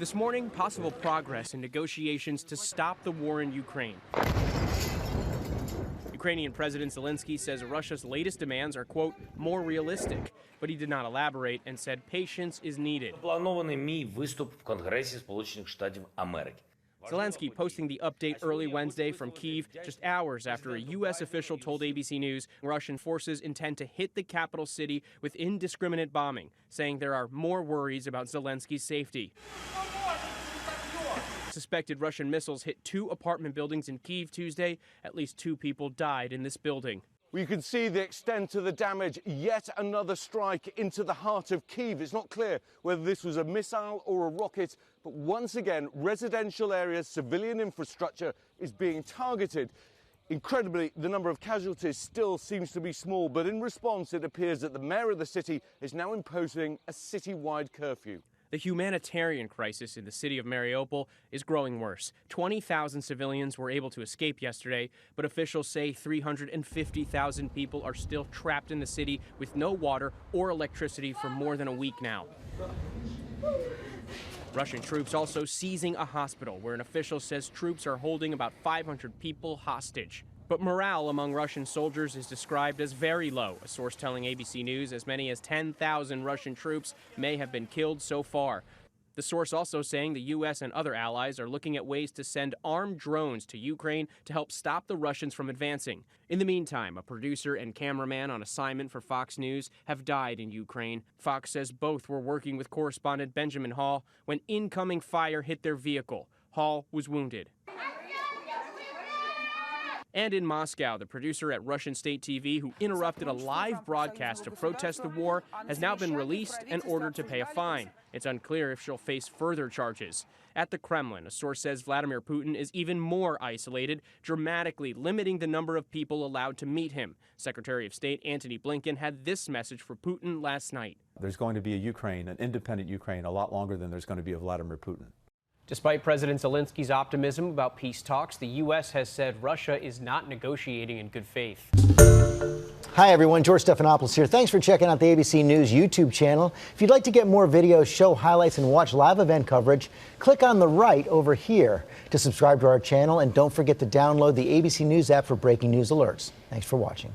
This morning, possible progress in negotiations to stop the war in Ukraine. Ukrainian President Zelensky says Russia's latest demands are, quote, more realistic, but he did not elaborate and said patience is needed. Запланований мій виступ в Конгресі Сполучених Штатів Америки. Zelensky posting the update early Wednesday from Kyiv just hours after a U.S. official told ABC News Russian forces intend to hit the capital city with indiscriminate bombing, saying there are more worries about Zelensky's safety. Suspected Russian missiles hit 2 apartment buildings in Kyiv Tuesday. At least 2 people died in this building. We can see the extent of the damage. Yet another strike into the heart of Kyiv. It's not clear whether this was a missile or a rocket, but once again, residential areas, civilian infrastructure is being targeted. Incredibly, the number of casualties still seems to be small, but in response, it appears that the mayor of the city is now imposing a city-wide curfew. The humanitarian crisis in the city of Mariupol is growing worse. 20,000 civilians were able to escape yesterday, but officials say 350,000 people are still trapped in the city with no water or electricity for more than a week now. Russian troops also seizing a hospital where an official says troops are holding about 500 people hostage. But morale among Russian soldiers is described as very low. A source telling ABC News as many as 10,000 Russian troops may have been killed so far. The source also saying the U.S. and other allies are looking at ways to send armed drones to Ukraine to help stop the Russians from advancing. In the meantime, a producer and cameraman on assignment for Fox News have died in Ukraine. Fox says both were working with correspondent Benjamin Hall when incoming fire hit their vehicle. Hall was wounded. And in Moscow, the producer at Russian state TV who interrupted a live broadcast to protest the war has now been released and ordered to pay a fine. It's unclear if she'll face further charges. At the Kremlin, a source says Vladimir Putin is even more isolated, dramatically limiting the number of people allowed to meet him. Secretary of State Antony Blinken had this message for Putin last night. There's going to be a Ukraine, an independent Ukraine, a lot longer than there's going to be a Vladimir Putin. Despite President Zelensky's optimism about peace talks, the U.S. has said Russia is not negotiating in good faith. Hi, everyone. George Stephanopoulos here. Thanks for checking out the ABC News YouTube channel. If you'd like to get more videos, show highlights, and watch live event coverage, click on the right over here to subscribe to our channel. And don't forget to download the ABC News app for breaking news alerts. Thanks for watching.